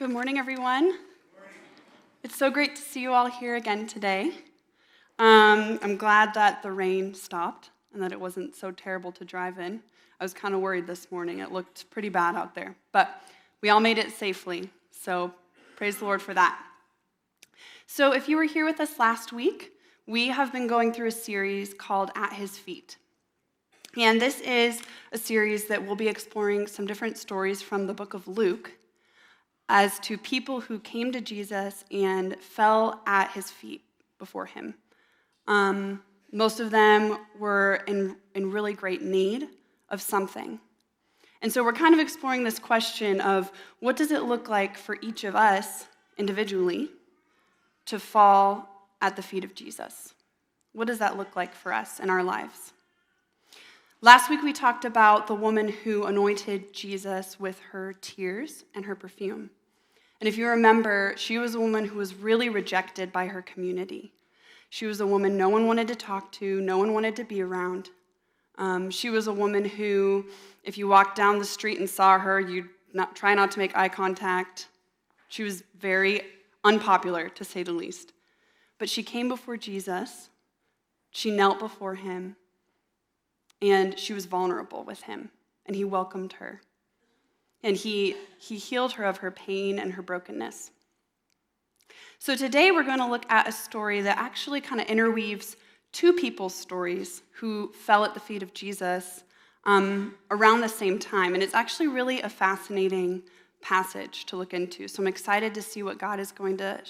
Good morning, everyone. It's so great to see you all here again today. I'm glad that the rain stopped and that it wasn't so terrible to drive in. I was kind of worried this morning. It looked pretty bad out there, but we all made it safely, so praise the Lord for that. So if you were here with us last week, we have been going through a series called At His Feet. And this is a series that will be exploring some different stories from the book of Luke as to people who came to Jesus and fell at his feet before him. Most of them were in really great need of something. And so we're kind of exploring this question of what does it look like for each of us individually to fall at the feet of Jesus? What does that look like for us in our lives? Last week we talked about the woman who anointed Jesus with her tears and her perfume. And if you remember, she was a woman who was really rejected by her community. She was a woman no one wanted to talk to, no one wanted to be around. She was a woman who, if you walked down the street and saw her, you'd try not to make eye contact. She was very unpopular, to say the least. But she came before Jesus, she knelt before him, and she was vulnerable with him, and he welcomed her. And he healed her of her pain and her brokenness. So today we're going to look at a story that actually kind of interweaves two people's stories who fell at the feet of Jesus around the same time. And it's actually really a fascinating passage to look into. So I'm excited to see what God is going to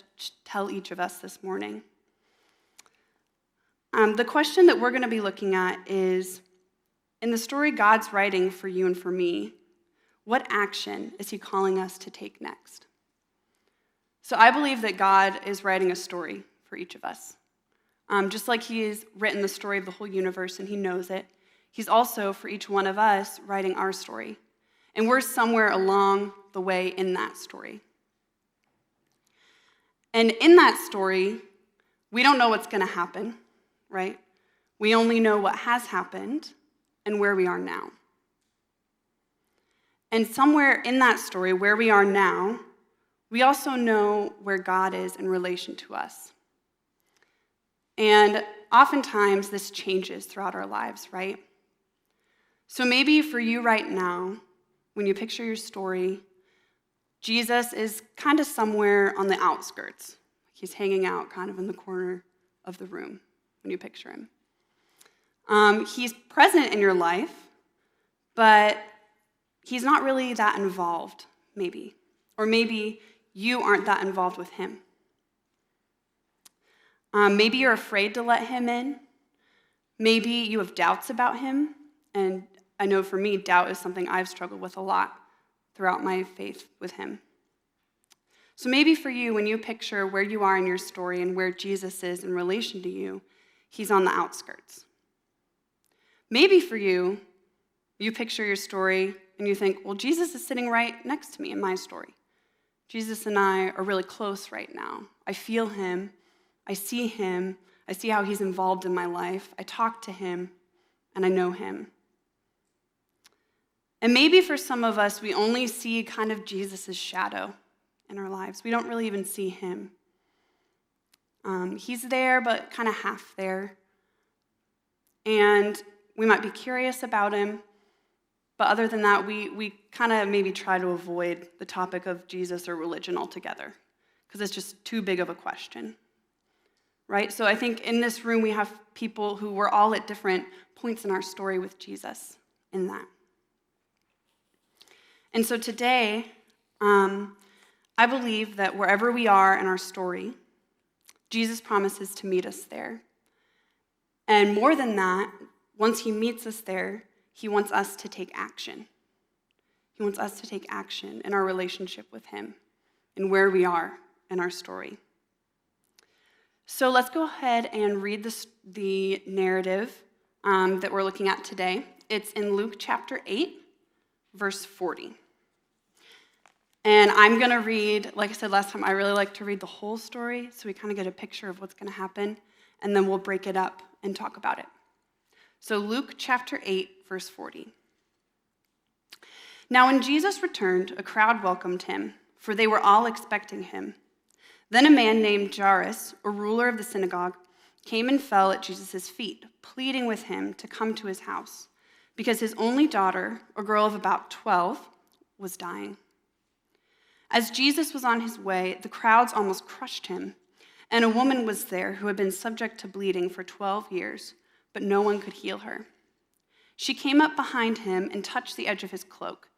tell each of us this morning. The question that we're going to be looking at is, in the story God's writing for you and for me, what action is he calling us to take next? So I believe that God is writing a story for each of us. Just like he's written the story of the whole universe and he knows it, he's also, for each one of us, writing our story. And we're somewhere along the way in that story. And in that story, we don't know what's going to happen, right? We only know what has happened and where we are now. And somewhere in that story, where we are now, we also know where God is in relation to us. And oftentimes, this changes throughout our lives, right? So maybe for you right now, when you picture your story, Jesus is kind of somewhere on the outskirts. He's hanging out kind of in the corner of the room when you picture him. He's present in your life, but he's not really that involved, maybe. Or maybe you aren't that involved with him. Maybe you're afraid to let him in. Maybe you have doubts about him. And I know for me, doubt is something I've struggled with a lot throughout my faith with him. So maybe for you, when you picture where you are in your story and where Jesus is in relation to you, he's on the outskirts. Maybe for you, you picture your story and you think, well, Jesus is sitting right next to me in my story. Jesus and I are really close right now. I feel him. I see him. I see how he's involved in my life. I talk to him, and I know him. And maybe for some of us, we only see kind of Jesus' shadow in our lives. We don't really even see him. He's there, but kind of half there. And we might be curious about him. But other than that, we kind of maybe try to avoid the topic of Jesus or religion altogether because it's just too big of a question, right? So I think in this room we have people who were all at different points in our story with Jesus in that. And so today, I believe that wherever we are in our story, Jesus promises to meet us there. And more than that, once he meets us there, he wants us to take action. He wants us to take action in our relationship with him and where we are in our story. So let's go ahead and read the narrative that we're looking at today. It's in Luke chapter 8, verse 40. And I'm going to read, like I said last time, I really like to read the whole story so we kind of get a picture of what's going to happen, and then we'll break it up and talk about it. So Luke chapter 8, verse 40. Now when Jesus returned, a crowd welcomed him, for they were all expecting him. Then a man named Jairus, a ruler of the synagogue, came and fell at Jesus' feet, pleading with him to come to his house, because his only daughter, a girl of about 12, was dying. As Jesus was on his way, the crowds almost crushed him, and a woman was there who had been subject to bleeding for 12 years, but no one could heal her. She came up behind him and touched the edge of his cloak,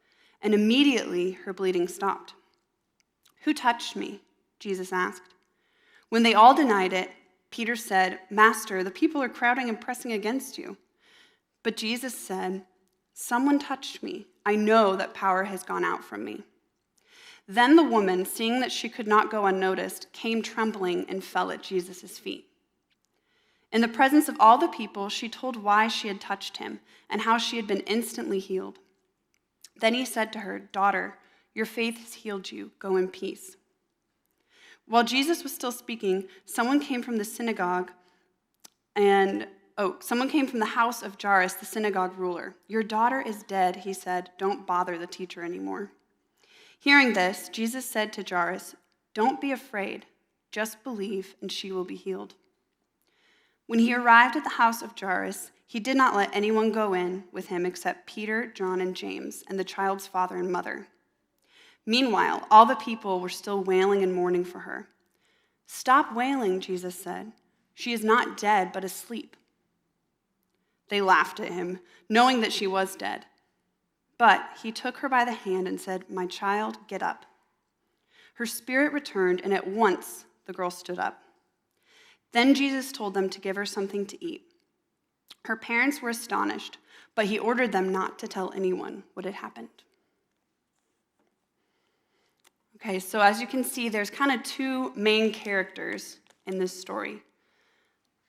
and immediately her bleeding stopped. "Who touched me?" Jesus asked. When they all denied it, Peter said, "Master, the people are crowding and pressing against you." But Jesus said, "Someone touched me. I know that power has gone out from me." Then the woman, seeing that she could not go unnoticed, came trembling and fell at Jesus' feet. In the presence of all the people, she told why she had touched him and how she had been instantly healed. Then he said to her, "Daughter, your faith has healed you. Go in peace." While Jesus was still speaking, someone came from the house of Jairus, the synagogue ruler. "Your daughter is dead," he said. "Don't bother the teacher anymore." Hearing this, Jesus said to Jairus, "Don't be afraid. Just believe, and she will be healed." When he arrived at the house of Jairus, he did not let anyone go in with him except Peter, John, and James, and the child's father and mother. Meanwhile, all the people were still wailing and mourning for her. "Stop wailing," Jesus said. "She is not dead, but asleep." They laughed at him, knowing that she was dead. But he took her by the hand and said, "My child, get up." Her spirit returned, and at once the girl stood up. Then Jesus told them to give her something to eat. Her parents were astonished, but he ordered them not to tell anyone what had happened. Okay, so as you can see, there's kind of two main characters in this story.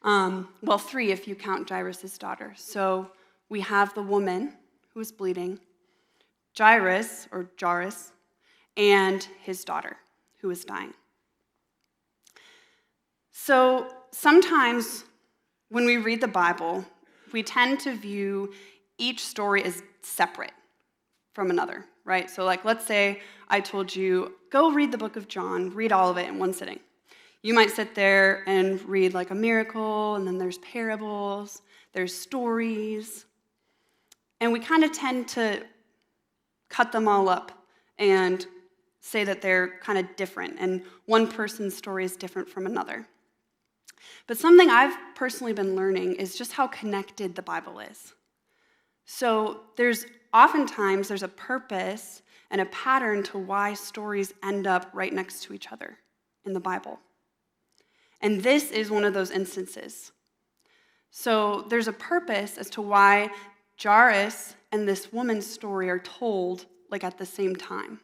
Well, three if you count Jairus' daughter. So we have the woman who is bleeding, Jairus, and his daughter who is dying. So sometimes when we read the Bible, we tend to view each story as separate from another, right? So let's say I told you, go read the book of John, read all of it in one sitting. You might sit there and read a miracle, and then there's parables, there's stories, and we kind of tend to cut them all up and say that they're kind of different, and one person's story is different from another. But something I've personally been learning is just how connected the Bible is. So oftentimes there's a purpose and a pattern to why stories end up right next to each other in the Bible. And this is one of those instances. So there's a purpose as to why Jairus and this woman's story are told at the same time.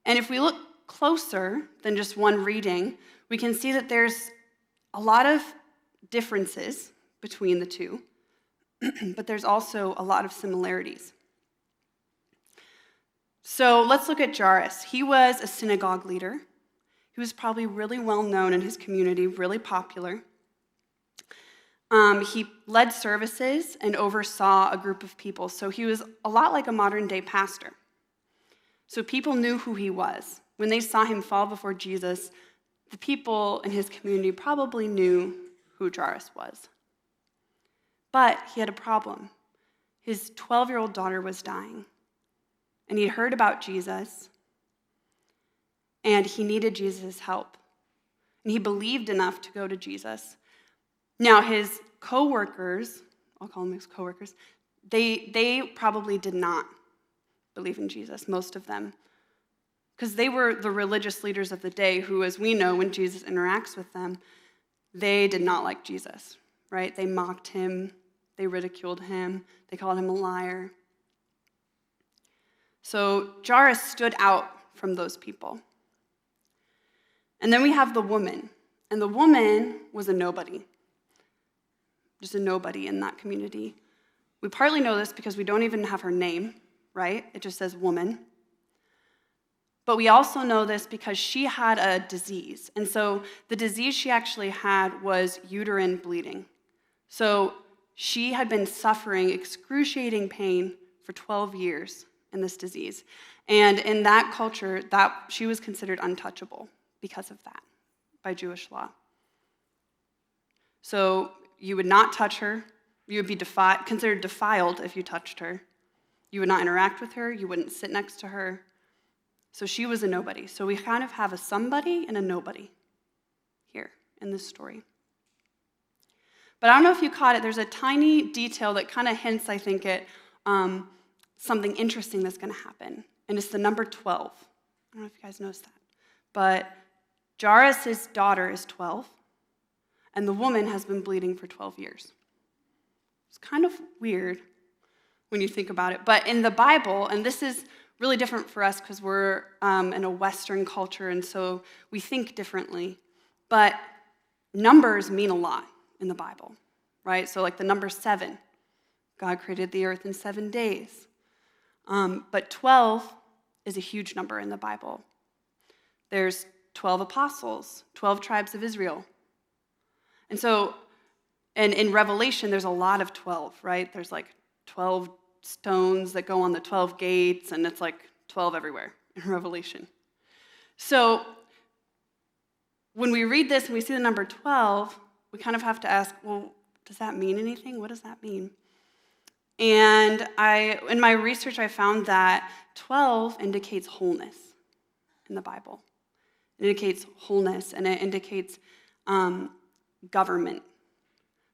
And if we look closer than just one reading, we can see that there's a lot of differences between the two, but there's also a lot of similarities. So let's look at Jairus. He was a synagogue leader. He was probably really well known in his community, really popular. He led services and oversaw a group of people, so he was a lot like a modern-day pastor. So people knew who he was. When they saw him fall before Jesus, the people in his community probably knew who Jairus was. But he had a problem. His 12-year-old daughter was dying, and he'd heard about Jesus, and he needed Jesus' help. And he believed enough to go to Jesus. Now, his co-workers, I'll call them his co-workers, they probably did not believe in Jesus, most of them, because they were the religious leaders of the day who, as we know, when Jesus interacts with them, they did not like Jesus, right? They mocked him, they ridiculed him, they called him a liar. So Jairus stood out from those people. And then we have the woman, and the woman was a nobody. Just a nobody in that community. We partly know this because we don't even have her name, right? It just says woman. But we also know this because she had a disease. And so the disease she actually had was uterine bleeding. So she had been suffering excruciating pain for 12 years in this disease. And in that culture, that she was considered untouchable because of that by Jewish law. So you would not touch her. You would be considered defiled if you touched her. You would not interact with her. You wouldn't sit next to her. So she was a nobody. So we kind of have a somebody and a nobody here in this story. But I don't know if you caught it. There's a tiny detail that kind of hints, I think, at something interesting that's going to happen. And it's the number 12. I don't know if you guys noticed that. But Jairus' daughter is 12, and the woman has been bleeding for 12 years. It's kind of weird when you think about it. But in the Bible, and this is really different for us because we're in a Western culture, and so we think differently. But numbers mean a lot in the Bible, right? So like the number 7, God created the earth in 7 days. But 12 is a huge number in the Bible. There's 12 apostles, 12 tribes of Israel. And so, and in Revelation, there's a lot of 12, right? There's like 12 stones that go on the 12 gates, and it's like 12 everywhere in Revelation. So when we read this and we see the number 12, we kind of have to ask, well, does that mean anything? What does that mean? And in my research, I found that 12 indicates wholeness in the Bible. It indicates wholeness, and it indicates government.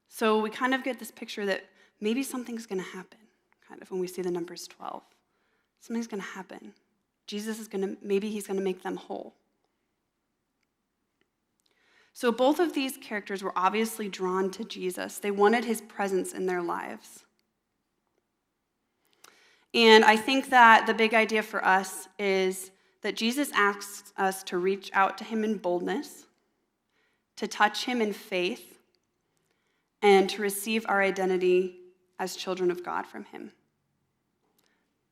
So we kind of get this picture that maybe something's going to happen, kind of when we see the numbers 12. Something's going to happen. Jesus is maybe he's going to make them whole. So both of these characters were obviously drawn to Jesus. They wanted his presence in their lives. And I think that the big idea for us is that Jesus asks us to reach out to him in boldness, to touch him in faith, and to receive our identity as children of God from him.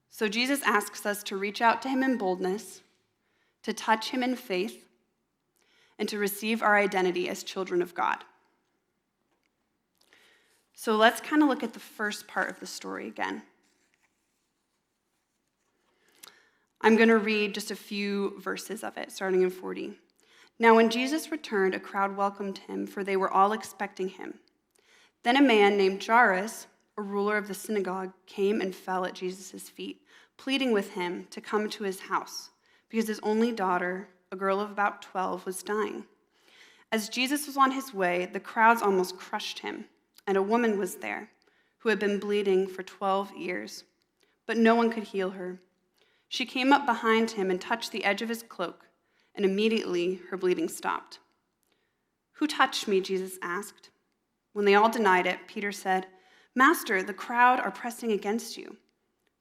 So Jesus asks us to reach out to him in boldness, to touch him in faith, and to receive our identity as children of God. So let's kind of look at the first part of the story again. I'm going to read just a few verses of it, starting in 40. Now when Jesus returned, a crowd welcomed him, for they were all expecting him. Then a man named Jairus, a ruler of the synagogue, came and fell at Jesus' feet, pleading with him to come to his house, because his only daughter, a girl of about 12, was dying. As Jesus was on his way, the crowds almost crushed him, and a woman was there who had been bleeding for 12 years, but no one could heal her. She came up behind him and touched the edge of his cloak, and immediately her bleeding stopped. "Who touched me?" Jesus asked. When they all denied it, Peter said, "Master, the crowd are pressing against you."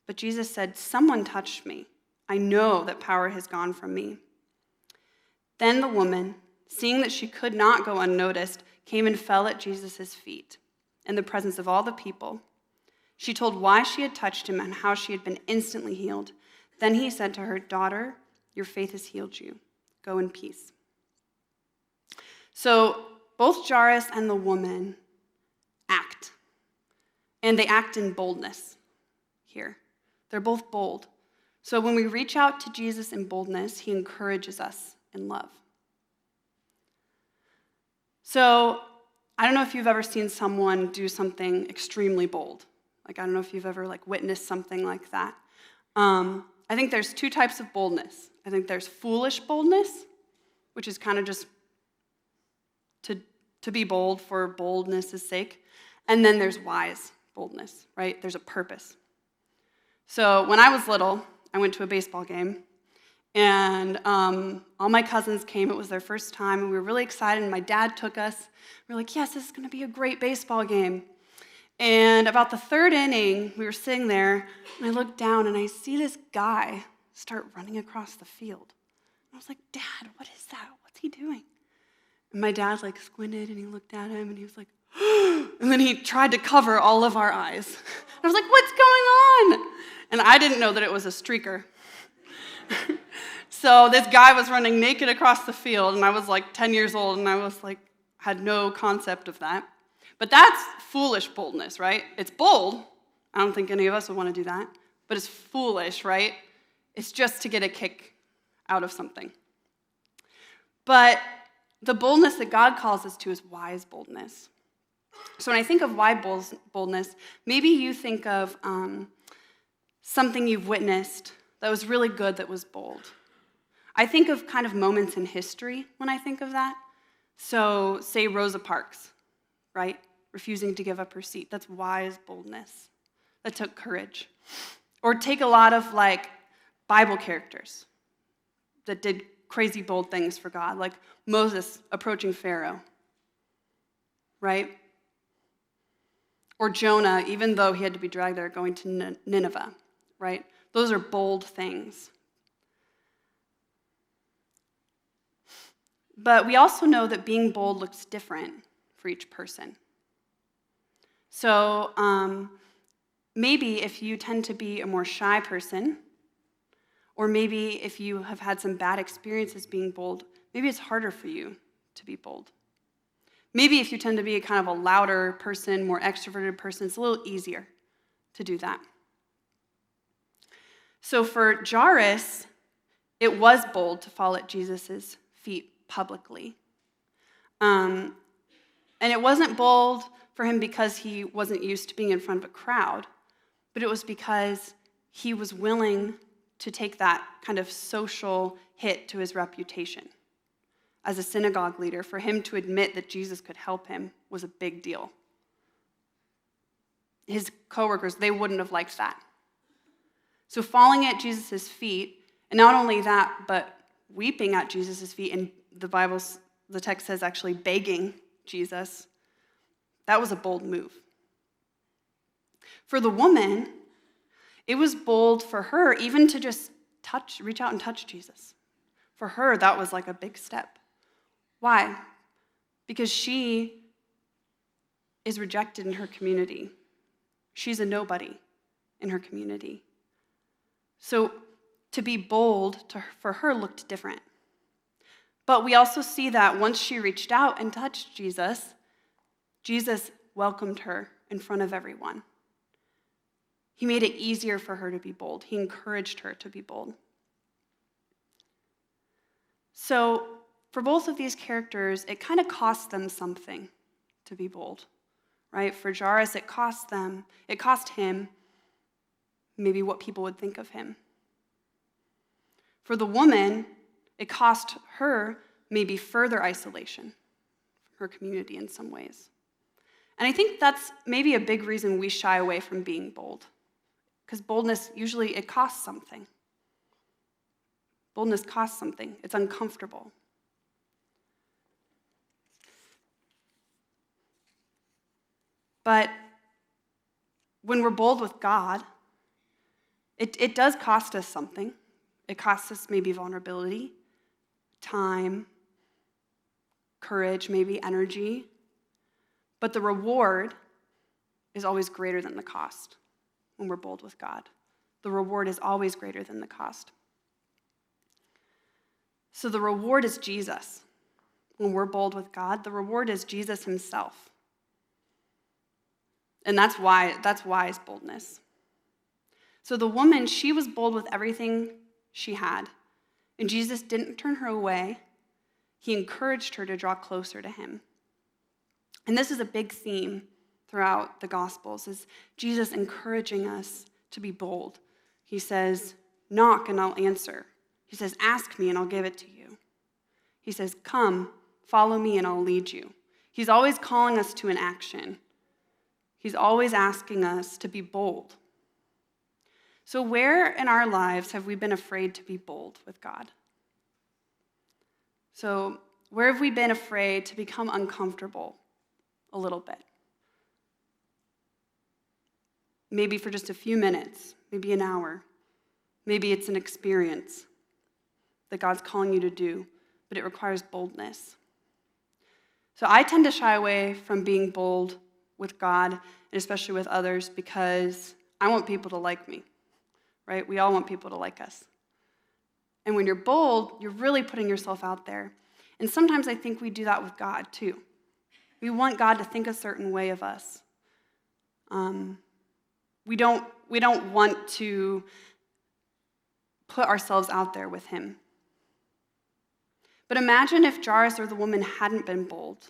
But Jesus said, "Someone touched me. I know that power has gone from me." Then the woman, seeing that she could not go unnoticed, came and fell at Jesus' feet in the presence of all the people. She told why she had touched him and how she had been instantly healed. Then he said to her, "Daughter, your faith has healed you. Go in peace." So both Jairus and the woman act. And they act in boldness here. They're both bold. So when we reach out to Jesus in boldness, he encourages us in love. So I don't know if you've ever seen someone do something extremely bold. Like, I don't know if you've ever witnessed something like that. I think there's two types of boldness. I think there's foolish boldness, which is kind of just to be bold for boldness' sake. And then there's wise boldness, right? There's a purpose. So when I was little, I went to a baseball game, and all my cousins came. It was their first time, and we were really excited, and my dad took us. We were like, yes, this is going to be a great baseball game. And about the third inning, we were sitting there, and I looked down, and I see this guy start running across the field. I was like, Dad, what is that? What's he doing? And my dad squinted, and he looked at him, and he was like, and then he tried to cover all of our eyes. I was like, what's going on? And I didn't know that it was a streaker. So this guy was running naked across the field, and I was 10 years old, and I was had no concept of that. But that's foolish boldness, right? It's bold. I don't think any of us would want to do that. But but it's foolish, right? It's just to get a kick out of something. But the boldness that God calls us to is wise boldness. So when I think of wise boldness, maybe you think of something you've witnessed that was really good, that was bold. I think of kind of moments in history when I think of that. So say Rosa Parks, right? Refusing to give up her seat. That's wise boldness. That took courage. Or take a lot of Bible characters that did crazy bold things for God, like Moses approaching Pharaoh, right? Or Jonah, even though he had to be dragged there, going to Nineveh, right? Those are bold things. But we also know that being bold looks different for each person. So maybe if you tend to be a more shy person, or maybe if you have had some bad experiences being bold, maybe it's harder for you to be bold. Maybe if you tend to be a kind of a louder person, more extroverted person, it's a little easier to do that. So for Jairus, it was bold to fall at Jesus' feet publicly. And it wasn't bold for him because he wasn't used to being in front of a crowd, but it was because he was willing to take that kind of social hit to his reputation. As a synagogue leader, for him to admit that Jesus could help him was a big deal. His coworkers, they wouldn't have liked that. So falling at Jesus' feet, and not only that, but weeping at Jesus' feet, and the text says actually begging Jesus, that was a bold move. For the woman, it was bold for her even to just reach out and touch Jesus. For her, that was like a big step. Why? Because she is rejected in her community. She's a nobody in her community. So to be bold for her looked different. But we also see that once she reached out and touched Jesus, Jesus welcomed her in front of everyone. He made it easier for her to be bold. He encouraged her to be bold. So for both of these characters, it kind of cost them something to be bold, right? For Jairus, it cost him maybe what people would think of him. For the woman, it cost her maybe further isolation from her community in some ways. And I think that's maybe a big reason we shy away from being bold. Because boldness, usually it costs something. Boldness costs something. It's uncomfortable. But when we're bold with God, it does cost us something. It costs us maybe vulnerability, time, courage, maybe energy. But the reward is always greater than the cost when we're bold with God. The reward is always greater than the cost. So the reward is Jesus. When we're bold with God, the reward is Jesus himself. And that's wise boldness. So the woman, she was bold with everything she had. And Jesus didn't turn her away. He encouraged her to draw closer to him. And this is a big theme throughout the Gospels, is Jesus encouraging us to be bold. He says, knock and I'll answer. He says, ask me and I'll give it to you. He says, come, follow me and I'll lead you. He's always calling us to an action. He's always asking us to be bold. So where in our lives have we been afraid to be bold with God? So where have we been afraid to become uncomfortable a little bit? Maybe for just a few minutes, maybe an hour. Maybe it's an experience that God's calling you to do, but it requires boldness. So I tend to shy away from being bold with God, and especially with others, because I want people to like me, right? We all want people to like us. And when you're bold, you're really putting yourself out there. And sometimes I think we do that with God too. We want God to think a certain way of us. We don't don't want to put ourselves out there with him. But imagine if Jairus or the woman hadn't been bold.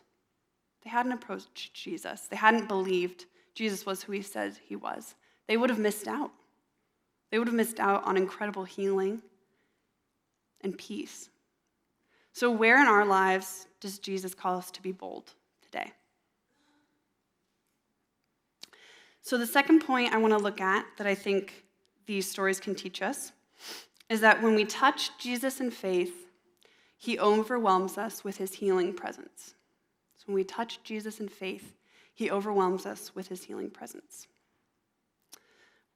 They hadn't approached Jesus. They hadn't believed Jesus was who he said he was. They would have missed out. They would have missed out on incredible healing and peace. So where in our lives does Jesus call us to be bold today? So the second point I want to look at that I think these stories can teach us is that when we touch Jesus in faith, he overwhelms us with his healing presence. So when we touch Jesus in faith, he overwhelms us with his healing presence.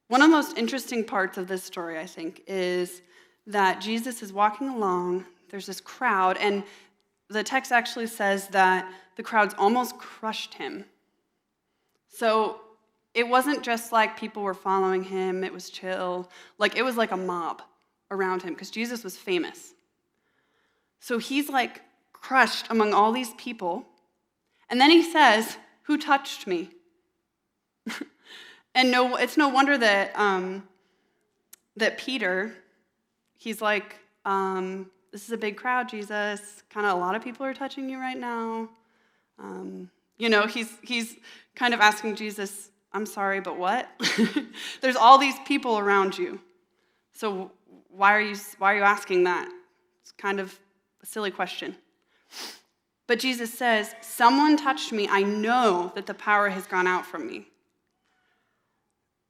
One of the most interesting parts of this story, I think, is that Jesus is walking along. There's this crowd, and the text actually says that the crowds almost crushed him. So it wasn't just like people were following him. It was chill. It was like a mob around him because Jesus was famous. So he's crushed among all these people. And then he says, "Who touched me?" And it's no wonder that that Peter, he's like, "This is a big crowd, Jesus. Kind of a lot of people are touching you right now." He's kind of asking Jesus, "I'm sorry, but what?" There's all these people around you. So why are you asking that? It's kind of a silly question. But Jesus says, "Someone touched me. I know that the power has gone out from me."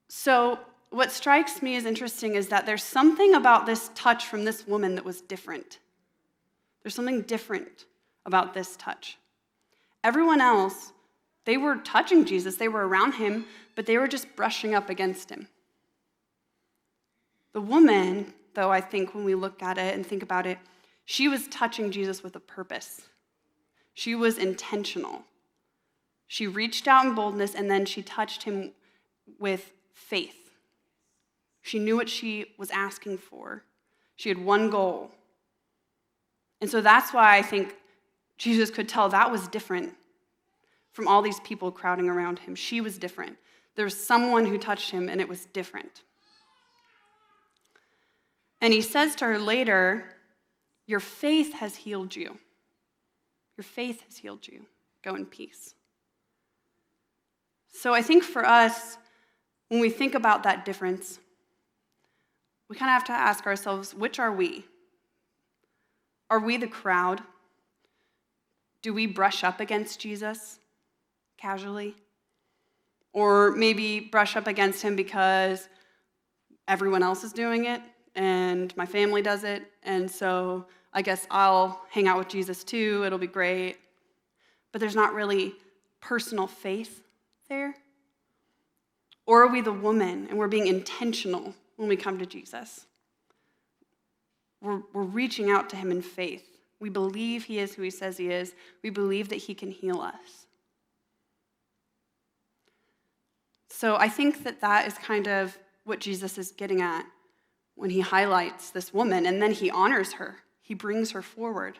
So what strikes me as interesting is that there's something about this touch from this woman that was different. There's something different about this touch. Everyone else, they were touching Jesus. They were around him, but they were just brushing up against him. The woman, though, I think when we look at it and think about it, she was touching Jesus with a purpose. She was intentional. She reached out in boldness, and then she touched him with faith. She knew what she was asking for. She had one goal. And so that's why I think Jesus could tell that was different from all these people crowding around him. She was different. There was someone who touched him, and it was different. And he says to her later, "Your faith has healed you. Your faith has healed you. Go in peace." So I think for us, when we think about that difference, we kind of have to ask ourselves, which are we? Are we the crowd? Do we brush up against Jesus casually? Or maybe brush up against him because everyone else is doing it and my family does it, and so I guess I'll hang out with Jesus too, it'll be great. But there's not really personal faith there. Or are we the woman and we're being intentional when we come to Jesus? We're reaching out to him in faith. We believe he is who he says he is. We believe that he can heal us. So I think that is kind of what Jesus is getting at when he highlights this woman, and then he honors her. He brings her forward.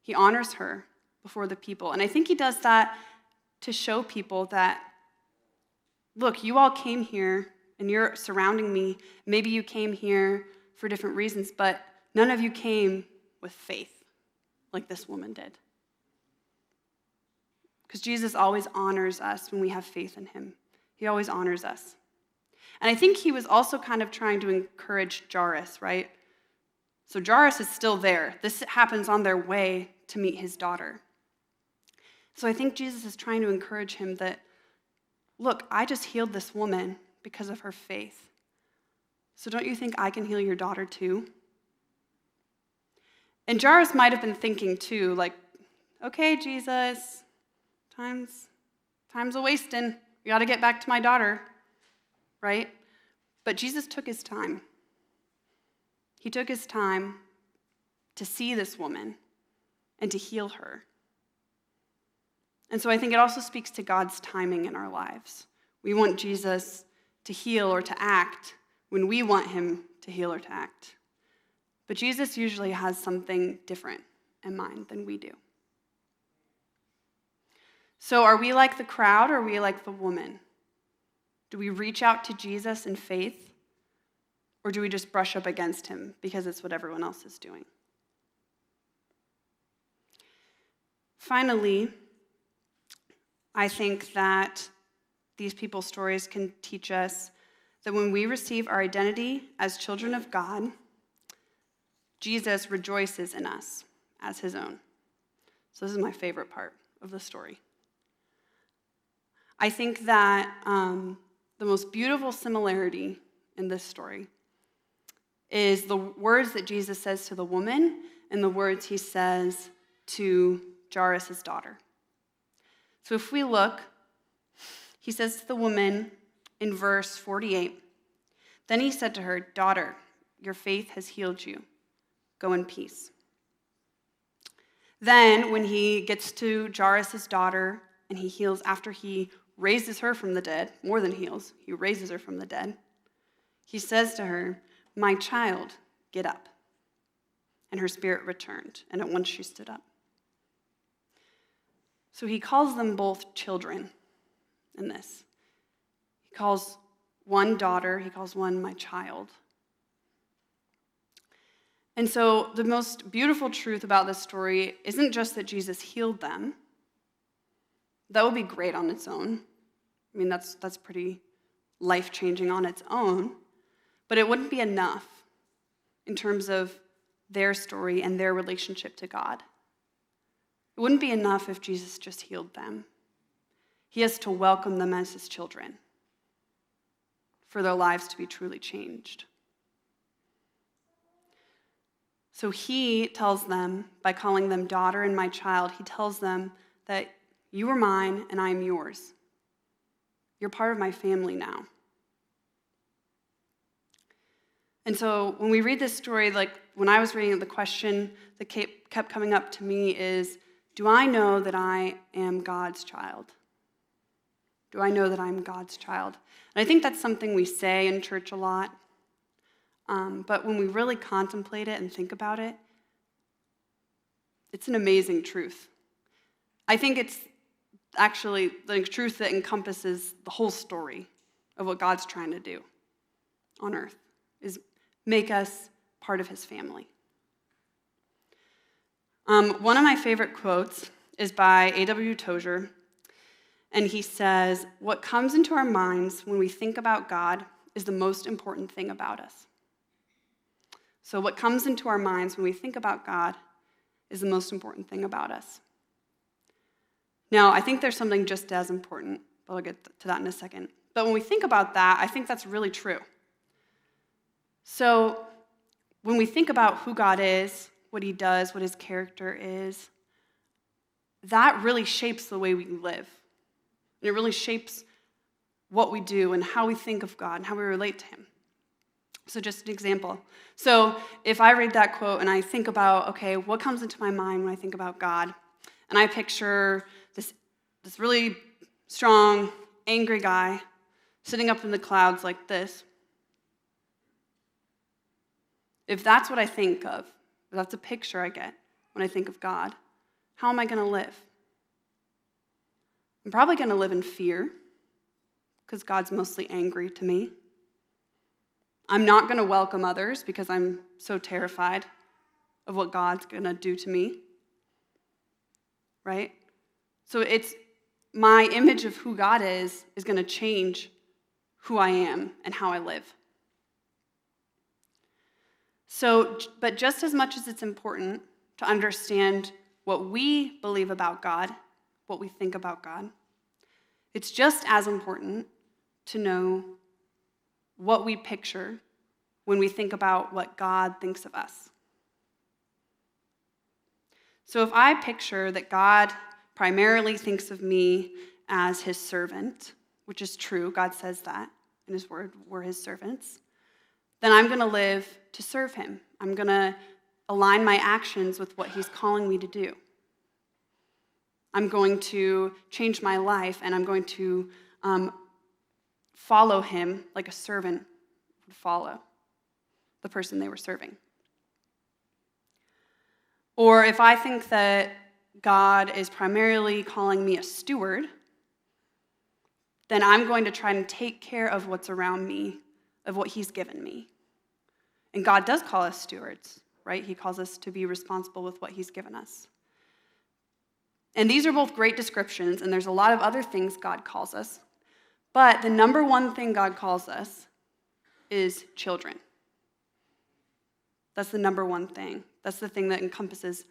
He honors her before the people. And I think he does that to show people that, look, you all came here and you're surrounding me. Maybe you came here for different reasons, but none of you came with faith like this woman did. Because Jesus always honors us when we have faith in him. He always honors us. And I think he was also kind of trying to encourage Jairus, right? So Jairus is still there. This happens on their way to meet his daughter. So I think Jesus is trying to encourage him that, look, I just healed this woman because of her faith. So don't you think I can heal your daughter too? And Jairus might have been thinking too, like, okay, Jesus, time's a-wasting. We got to get back to my daughter, right? But Jesus took his time. He took his time to see this woman and to heal her. And so I think it also speaks to God's timing in our lives. We want Jesus to heal or to act when we want him to heal or to act. But Jesus usually has something different in mind than we do. So are we like the crowd or are we like the woman? Do we reach out to Jesus in faith, or do we just brush up against him because it's what everyone else is doing? Finally, I think that these people's stories can teach us that when we receive our identity as children of God, Jesus rejoices in us as his own. So this is my favorite part of the story. I think that the most beautiful similarity in this story is the words that Jesus says to the woman and the words he says to Jairus' daughter. So if we look, he says to the woman in verse 48, "Then he said to her, 'Daughter, your faith has healed you. Go in peace.'" Then when he gets to Jairus' daughter and he heals after he raises her from the dead, more than heals, he raises her from the dead, he says to her, "My child, get up." And her spirit returned, and at once she stood up. So he calls them both children in this. He calls one daughter, he calls one my child. And so the most beautiful truth about this story isn't just that Jesus healed them. That would be great on its own. I mean, that's pretty life-changing on its own. But it wouldn't be enough in terms of their story and their relationship to God. It wouldn't be enough if Jesus just healed them. He has to welcome them as his children for their lives to be truly changed. So he tells them, by calling them daughter and my child, he tells them that you are mine and I am yours. You're part of my family now. And so when we read this story, like when I was reading it, the question that kept coming up to me is, do I know that I am God's child? Do I know that I'm God's child? And I think that's something we say in church a lot. But when we really contemplate it and think about it, it's an amazing truth. I think it's actually the truth that encompasses the whole story of what God's trying to do on earth, is make us part of his family. One of my favorite quotes is by A.W. Tozer, and he says, "What comes into our minds when we think about God is the most important thing about us." So what comes into our minds when we think about God is the most important thing about us. Now, I think there's something just as important, but I'll get to that in a second. But when we think about that, I think that's really true. So when we think about who God is, what he does, what his character is, that really shapes the way we live. And it really shapes what we do and how we think of God and how we relate to him. So just an example. So if I read that quote and I think about, okay, what comes into my mind when I think about God? And I picture this really strong, angry guy sitting up in the clouds like this. If that's what I think of, if that's a picture I get when I think of God, how am I going to live? I'm probably going to live in fear because God's mostly angry to me. I'm not going to welcome others because I'm so terrified of what God's going to do to me. Right? So it's my image of who God is going to change who I am and how I live. So, but just as much as it's important to understand what we believe about God, what we think about God, it's just as important to know what we picture when we think about what God thinks of us. So if I picture that God primarily thinks of me as his servant, which is true, God says that in his word, we're his servants, then I'm going to live to serve him. I'm going to align my actions with what he's calling me to do. I'm going to change my life, and I'm going to follow him like a servant would follow the person they were serving. Or if I think that God is primarily calling me a steward, then I'm going to try and take care of what's around me, of what he's given me. And God does call us stewards, right? He calls us to be responsible with what he's given us. And these are both great descriptions, and there's a lot of other things God calls us. But the number one thing God calls us is children. That's the number one thing. That's the thing that encompasses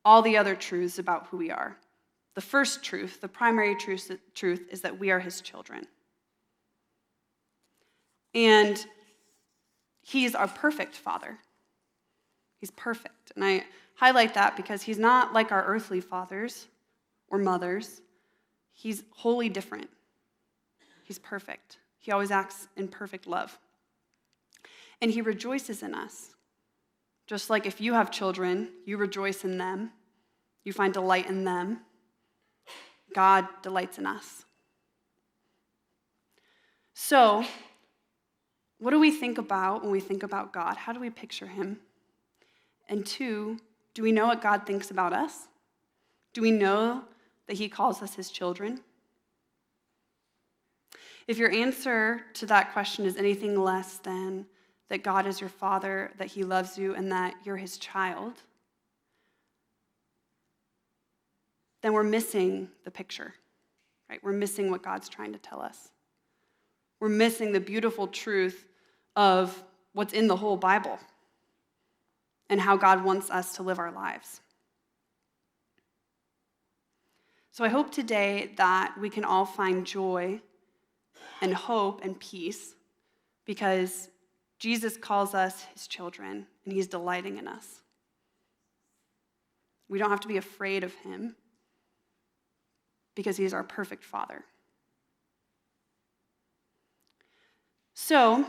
all the other truths about who we are. The first truth, the primary truth is that we are his children. And he's our perfect father. He's perfect. And I highlight that because he's not like our earthly fathers or mothers. He's wholly different. He's perfect. He always acts in perfect love. And he rejoices in us. Just like if you have children, you rejoice in them. You find delight in them. God delights in us. So, what do we think about when we think about God? How do we picture him? And two, do we know what God thinks about us? Do we know that he calls us his children? If your answer to that question is anything less than that God is your father, that he loves you, and that you're his child, then we're missing the picture, right? We're missing what God's trying to tell us. We're missing the beautiful truth of what's in the whole Bible and how God wants us to live our lives. So I hope today that we can all find joy and hope and peace because Jesus calls us his children and he's delighting in us. We don't have to be afraid of him because he's our perfect father. So,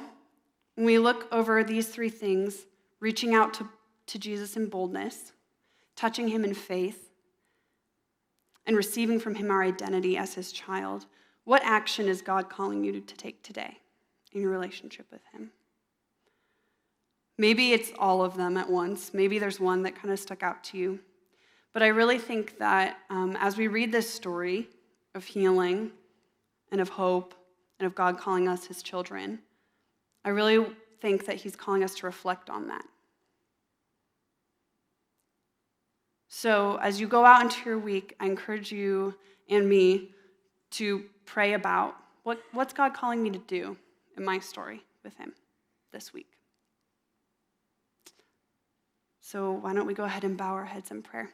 when we look over these three things, reaching out to Jesus in boldness, touching him in faith, and receiving from him our identity as his child, what action is God calling you to take today in your relationship with him? Maybe it's all of them at once. Maybe there's one that kind of stuck out to you. But I really think that as we read this story of healing and of hope and of God calling us his children, I really think that he's calling us to reflect on that. So as you go out into your week, I encourage you and me to pray about what's God calling me to do in my story with him this week. So why don't we go ahead and bow our heads in prayer.